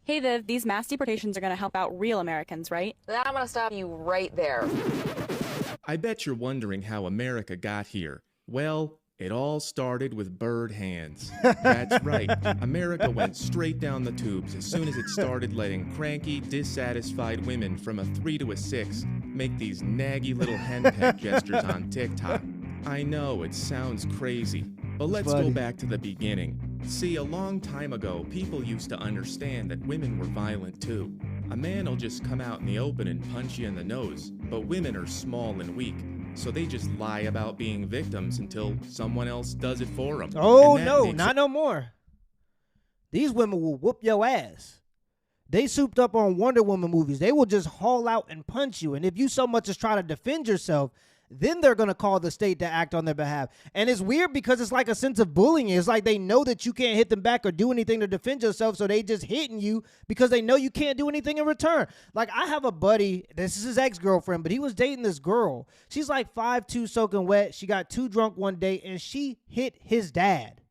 Hey Viv, these mass deportations are going to help out real Americans, right? I'm gonna stop you right there. I bet you're wondering how America got here. Well, it all started with bird hands. That's right. America went straight down the tubes as soon as it started letting cranky, dissatisfied women from a 3 to a 6 make these naggy little henpeck gestures on TikTok. I know it sounds crazy, but let's go back to the beginning. See, a long time ago, people used to understand that women were violent too. A man will just come out in the open and punch you in the nose, but women are small and weak, so they just lie about being victims until someone else does it for them. Oh, no, not no more. These women will whoop your ass. They souped up on Wonder Woman movies. They will just haul out and punch you. And if you so much as try to defend yourself, then they're going to call the state to act on their behalf. And it's weird because it's like a sense of bullying. It's like they know that you can't hit them back or do anything to defend yourself, so they just hitting you because they know you can't do anything in return. Like, I have a buddy, this is his ex-girlfriend, but he was dating this girl. She's like 5'2", soaking wet. She got too drunk one day, and she hit his dad.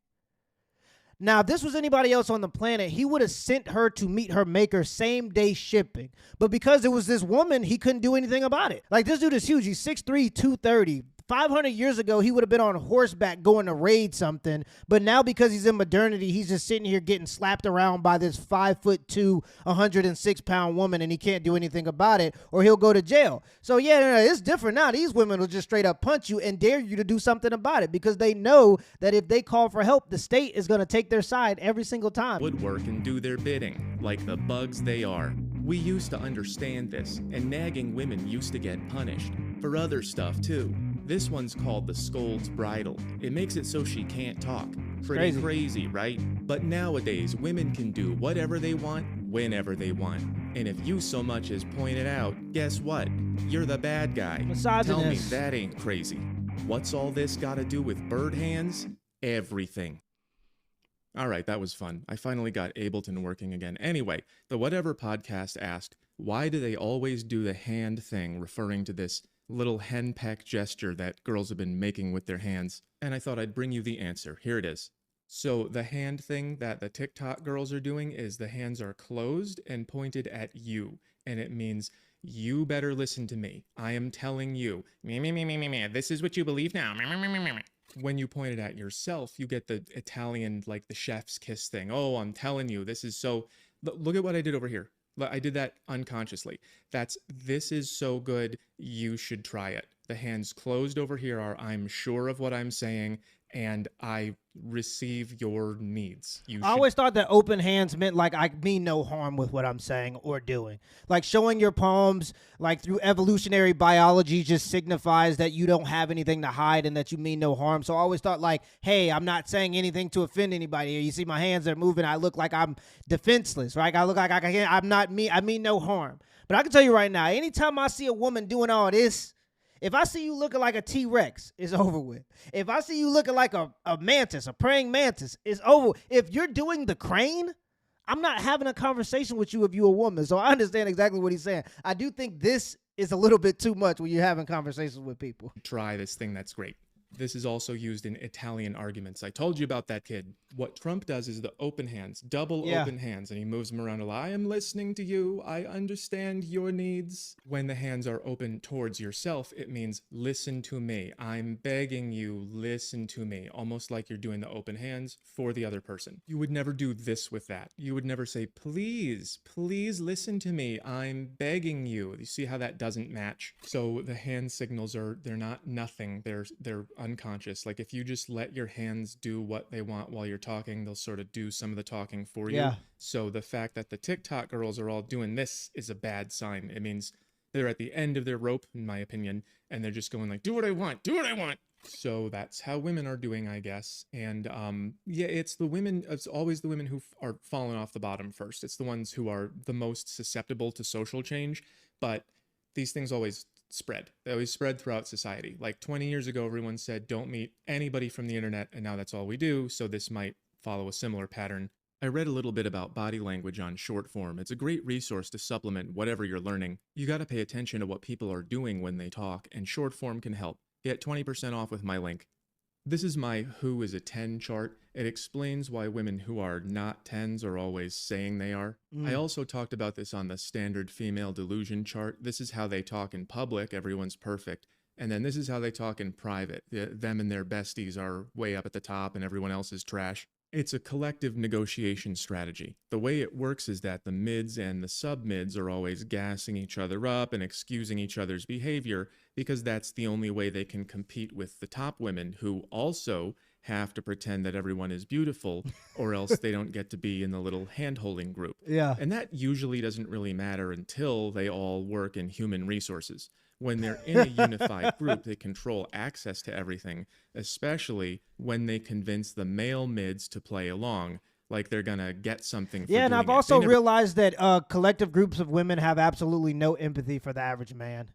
Now, if this was anybody else on the planet, he would have sent her to meet her maker same day shipping. But because it was this woman, he couldn't do anything about it. Like, this dude is huge. He's 6'3", 230. 500 years ago, he would have been on horseback going to raid something. But now because he's in modernity, he's just sitting here getting slapped around by this 5'2", 106-pound woman, and he can't do anything about it, or he'll go to jail. So, yeah, no, it's different now. These women will just straight up punch you and dare you to do something about it because they know that if they call for help, the state is going to take their side every single time. Woodwork and do their bidding, like the bugs they are. We used to understand this, and nagging women used to get punished. For other stuff, too. This one's called the scold's bridle. It makes it so she can't talk. Pretty crazy, right? But nowadays, women can do whatever they want, whenever they want. And if you so much as point it out, guess what? You're the bad guy. Misogynist. Tell me that ain't crazy. What's all this got to do with bird hands? Everything. All right, that was fun. I finally got Ableton working again. Anyway, the Whatever podcast asked, why do they always do the hand thing, referring to this little henpeck gesture that girls have been making with their hands? And I thought I'd bring you the answer. Here it is. So the hand thing that the TikTok girls are doing is the hands are closed and pointed at you. And it means, you better listen to me. I am telling you. Me. This is what you believe now. Me. When you point it at yourself, you get the Italian, like the chef's kiss thing. Oh, I'm telling you, this is so... Look at what I did over here. I did that unconsciously. This is so good, you should try it. The hands closed over here are, I'm sure of what I'm saying, and I receive your needs. I always thought that open hands meant like I mean no harm with what I'm saying or doing. Like showing your palms, like through evolutionary biology, just signifies that you don't have anything to hide and that you mean no harm. So I always thought like, hey, I'm not saying anything to offend anybody. You see my hands are moving. I look like I'm defenseless, right? I look like I'm not me. I mean no harm. But I can tell you right now, anytime I see a woman doing all this, if I see you looking like a T-Rex, it's over with. If I see you looking like a mantis, a praying mantis, it's over. If you're doing the crane, I'm not having a conversation with you if you're a woman. So I understand exactly what he's saying. I do think this is a little bit too much when you're having conversations with people. Try this thing, that's great. This is also used in Italian arguments. I told you about that kid. What Trump does is the open hands, open hands, and he moves them around a lot. I am listening to you. I understand your needs. When the hands are open towards yourself, it means listen to me. I'm begging you, listen to me. Almost like you're doing the open hands for the other person. You would never do this with that. You would never say, please listen to me. I'm begging you. You see how that doesn't match? So the hand signals they're not nothing. They're unconscious. Like if you just let your hands do what they want while you're talking, they'll sort of do some of the talking for you. Yeah. So the fact that the TikTok girls are all doing this is a bad sign. It means they're at the end of their rope, in my opinion, and they're just going like, do what I want, do what I want. So that's how women are doing, I guess. And yeah, it's always the women who are falling off the bottom first. It's the ones who are the most susceptible to social change. But these things always spread. They always spread throughout society. Like 20 years ago, everyone said, don't meet anybody from the internet, and now that's all we do. So this might follow a similar pattern. I read a little bit about body language on short form. It's a great resource to supplement whatever you're learning. You got to pay attention to what people are doing when they talk, and short form can help. Get 20% off with my link. This is my Who is a 10 chart. It explains why women who are not 10s are always saying they are. I also talked about this on the standard female delusion chart. This is how they talk in public, everyone's perfect. And then this is how they talk in private. Them and their besties are way up at the top and everyone else is trash. It's a collective negotiation strategy. The way it works is that the mids and the sub-mids are always gassing each other up and excusing each other's behavior because that's the only way they can compete with the top women, who also have to pretend that everyone is beautiful or else they don't get to be in the little hand-holding group. Yeah. And that usually doesn't really matter until they all work in human resources. When they're in a unified group, they control access to everything, especially when they convince the male mids to play along, like they're gonna get something for Yeah, and doing I've it. also They never- realized that collective groups of women have absolutely no empathy for the average man.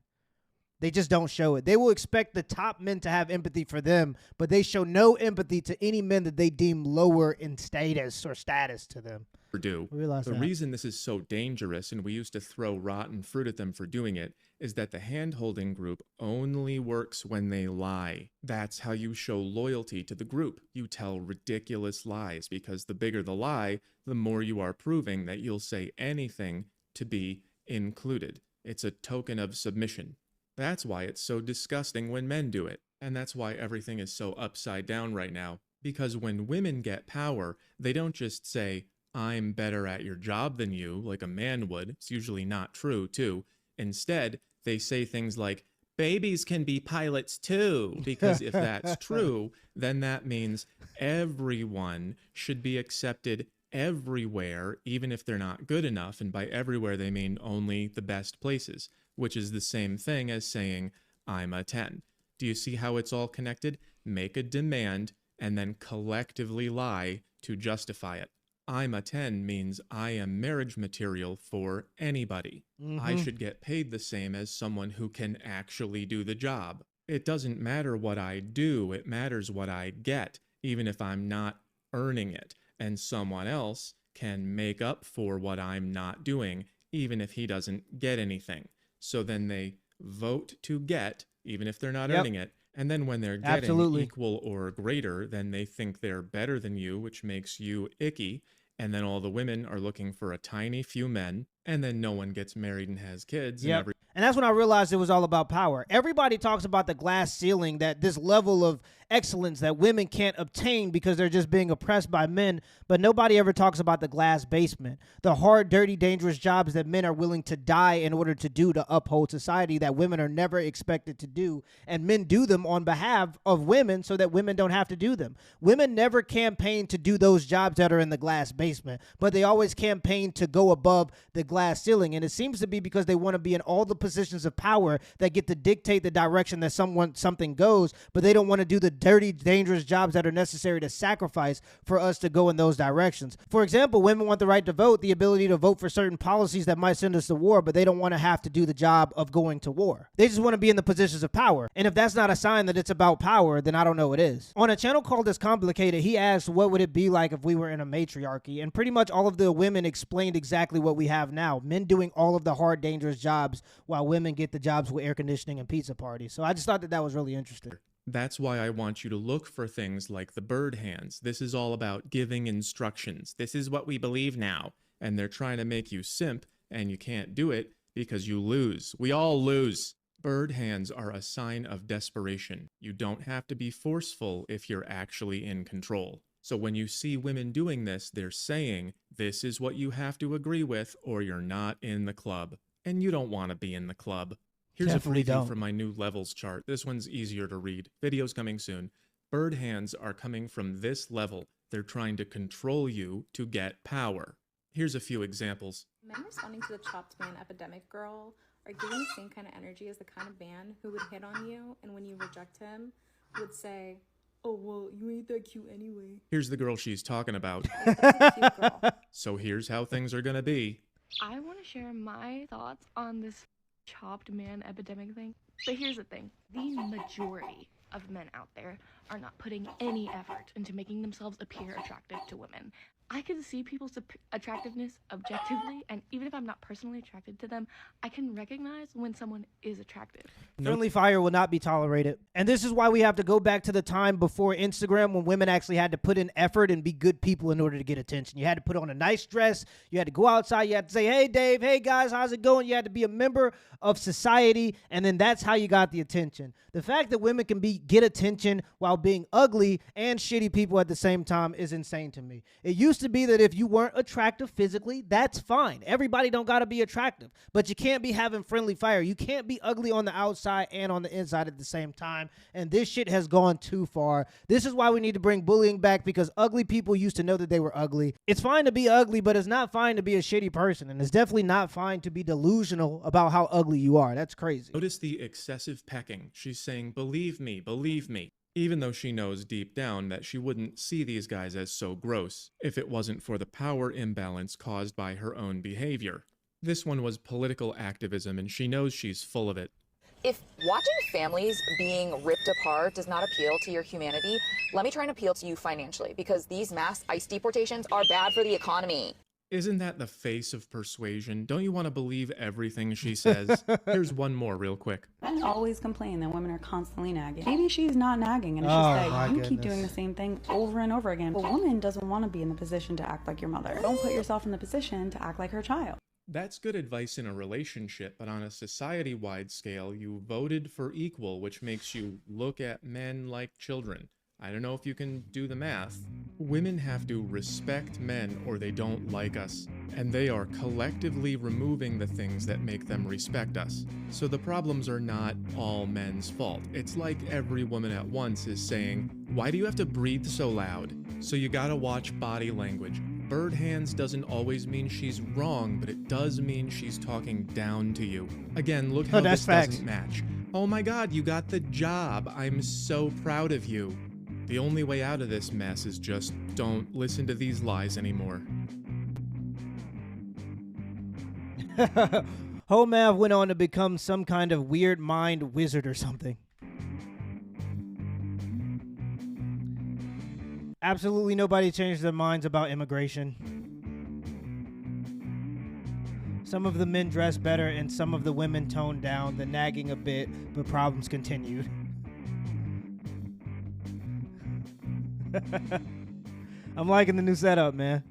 They just don't show it. They will expect the top men to have empathy for them, but they show no empathy to any men that they deem lower in status to them. do. Realize The that. reason this is so dangerous, and we used to throw rotten fruit at them for doing it, is that the hand-holding group only works when they lie. That's how you show loyalty to the group. You tell ridiculous lies, because the bigger the lie, the more you are proving that you'll say anything to be included. It's a token of submission. That's why it's so disgusting when men do it. And that's why everything is so upside down right now. Because when women get power, they don't just say, I'm better at your job than you, like a man would. It's usually not true, too. Instead, they say things like, babies can be pilots too, because if that's true, then that means everyone should be accepted everywhere, even if they're not good enough. And by everywhere, they mean only the best places, which is the same thing as saying, I'm a 10. Do you see how it's all connected? Make a demand and then collectively lie to justify it. I'm a 10 means I am marriage material for anybody. I should get paid the same as someone who can actually do the job. It doesn't matter what I do, it matters what I get, even if I'm not earning it. And someone else can make up for what I'm not doing, even if he doesn't get anything. So then they vote to get, even if they're not earning it. And then when they're getting equal or greater, then they think they're better than you, which makes you icky. And then all the women are looking for a tiny few men, and then no one gets married and has kids. Yep. And that's when I realized it was all about power. Everybody talks about the glass ceiling, that this level of excellence that women can't obtain because they're just being oppressed by men, but nobody ever talks about the glass basement, the hard, dirty, dangerous jobs that men are willing to die in order to do to uphold society that women are never expected to do, and men do them on behalf of women so that women don't have to do them. Women never campaign to do those jobs that are in the glass basement, but they always campaign to go above the glass ceiling, and it seems to be because they want to be in all the positions of power that get to dictate the direction that something goes, but they don't want to do the dirty, dangerous jobs that are necessary to sacrifice for us to go in those directions. For example, women want the right to vote, the ability to vote for certain policies that might send us to war, but they don't want to have to do the job of going to war. They just want to be in the positions of power. And if that's not a sign that it's about power, then I don't know what is. On a channel called It's Complicated, he asked what would it be like if we were in a matriarchy, and pretty much all of the women explained exactly what we have now. Men doing all of the hard, dangerous jobs while women get the jobs with air conditioning and pizza parties. So I just thought that was really interesting. That's why I want you to look for things like the bird hands. This is all about giving instructions. This is what we believe now. And they're trying to make you simp, and you can't do it because you lose. We all lose. Bird hands are a sign of desperation. You don't have to be forceful if you're actually in control. So when you see women doing this, they're saying, this is what you have to agree with, or you're not in the club. And you don't want to be in the club. Here's Definitely a preview from my new levels chart. This one's easier to read. Video's coming soon. Bird hands are coming from this level. They're trying to control you to get power. Here's a few examples. Men responding to the chopped man epidemic girl are giving the same kind of energy as the kind of man who would hit on you, and when you reject him, would say, oh, well, you ain't that cute anyway. Here's the girl she's talking about. That's a cute girl. So here's how things are gonna be. I want to share my thoughts on this chopped man epidemic thing. But here's the thing. The majority of men out there are not putting any effort into making themselves appear attractive to women. I can see people's attractiveness objectively, and even if I'm not personally attracted to them, I can recognize when someone is attractive. Friendly fire will not be tolerated. And this is why we have to go back to the time before Instagram when women actually had to put in effort and be good people in order to get attention. You had to put on a nice dress. You had to go outside. You had to say, hey, Dave, hey, guys, how's it going? You had to be a member of society, and then that's how you got the attention. The fact that women can get attention while being ugly and shitty people at the same time is insane to me. It used to be that if you weren't attractive physically, that's fine. Everybody don't got to be attractive, but you can't be having friendly fire. You can't be ugly on the outside and on the inside at the same time, and this shit has gone too far. This is why we need to bring bullying back, because ugly people used to know that they were ugly. It's fine to be ugly, but it's not fine to be a shitty person, and it's definitely not fine to be delusional about how ugly you are. That's crazy. Notice the excessive pecking. She's saying, believe me, even though she knows deep down that she wouldn't see these guys as so gross if it wasn't for the power imbalance caused by her own behavior. This one was political activism, and she knows she's full of it. If watching families being ripped apart does not appeal to your humanity, let me try and appeal to you financially, because these mass ICE deportations are bad for the economy. Isn't that the face of persuasion? Don't you want to believe everything she says? Here's one more real quick. Men always complain that women are constantly nagging. Maybe she's not nagging, and it's just that you keep doing the same thing over and over again. A woman doesn't want to be in the position to act like your mother. Don't put yourself in the position to act like her child. That's good advice in a relationship, but on a society-wide scale, you voted for equal, which makes you look at men like children. I don't know if you can do the math. Women have to respect men or they don't like us, and they are collectively removing the things that make them respect us. So the problems are not all men's fault. It's like every woman at once is saying, why do you have to breathe so loud? So you gotta watch body language. Bird hands doesn't always mean she's wrong, but it does mean she's talking down to you. Again, look how this doesn't match. Oh my god, you got the job. I'm so proud of you. The only way out of this mess is just don't listen to these lies anymore. Homav went on to become some kind of weird mind wizard or something. Absolutely nobody changed their minds about immigration. Some of the men dressed better and some of the women toned down the nagging a bit, but problems continued. I'm liking the new setup, man.